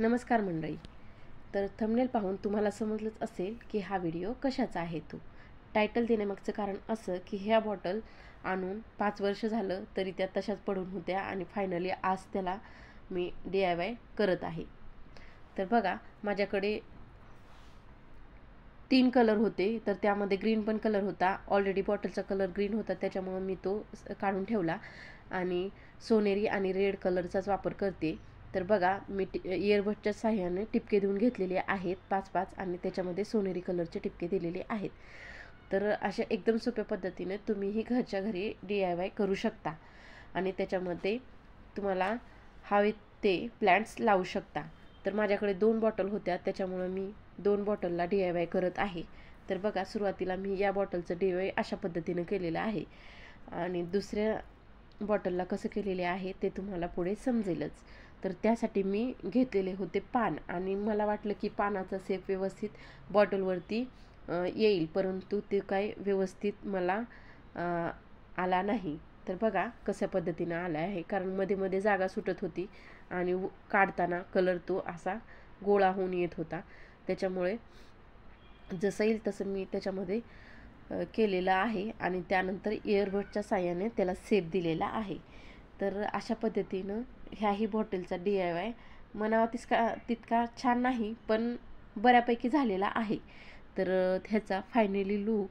नमस्कार मंडळी. तर थंबनेल पाहून तुम्हाला समजलंच असेल की हा व्हिडिओ कशाचा आहे तो. टायटल देण्यामागचं कारण असं की ह्या बॉटल आणून 5 वर्ष झालं तरी त्या तशाच पडून होत्या आणि फायनली आज त्याला मी DIY करत आहे. तर बघा, माझ्याकडे 3 कलर होते, तर त्यामध्ये ग्रीन पण कलर होता. ऑलरेडी बॉटलचा कलर ग्रीन होता, त्याच्यामुळे मी तो काढून ठेवला आणि सोनेरी आणि रेड कलरचाच वापर करते. तर बघा, मी इयरबडच्या साहाय्याने टिपके देऊन घेतलेले आहेत 5-5 आणि त्याच्यामध्ये सोनेरी कलरचे टिपके दिलेले आहेत. तर अशा एकदम सोप्या पद्धतीने तुम्हीही घरच्या घरी DIY करू शकता आणि त्याच्यामध्ये तुम्हाला हवे ते प्लॅन्ट्स लावू शकता. तर माझ्याकडे 2 बॉटल होत्या, त्याच्यामुळे मी 2 बॉटलला DIY करत आहे. तर बघा, सुरुवातीला मी या बॉटलचं DIY अशा पद्धतीने केलेलं आहे आणि दुसऱ्या बॉटलला कसं केलेले आहे ते तुम्हाला पुढे समजेलच. तर त्यासाठी मी घेतलेले होते पान आणि मला वाटलं की पानाचा शेप व्यवस्थित बॉटलवरती येईल, परंतु ते काय व्यवस्थित मला आला नाही. तर बघा कशा पद्धतीनं आला आहे, कारण मध्ये मध्ये जागा सुटत होती आणि काढताना कलर तो असा गोळा होऊन येत होता. त्याच्यामुळे जसं येईल तसं मी त्याच्यामध्ये केलेलं आहे आणि त्यानंतर इयरबडच्या साहाय्याने त्याला शेप दिलेला आहे. तर अशा पद्धतीनं ह्याही बॉटलचा DIY म्हणावा तितका छान नाही, पण बऱ्यापैकी झालेला आहे. तर ह्याचा फायनली लूक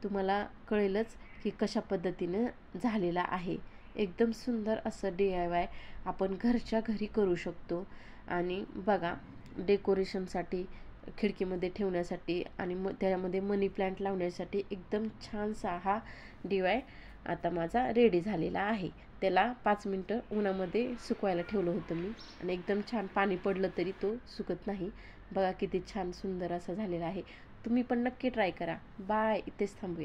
तुम्हाला कळेलच की कशा पद्धतीनं झालेला आहे. एकदम सुंदर असं DIY आपण घरच्या घरी करू शकतो. आणि बघा, डेकोरेशनसाठी, खिडकीमध्ये ठेवण्यासाठी आणि त्यामध्ये मनी प्लांट लावण्यासाठी एकदम छानसा हा DIY आता माझा रेडी झालेला आहे. त्याला 5 मिनटं उन्हामध्ये सुकवायला ठेवलं होतं मी आणि एकदम छान पाणी पडलं तरी तो सुकत नाही. बघा किती छान सुंदर असा झालेला आहे. तुम्ही पण नक्की ट्राय करा. बाय. इथेच थांबूया.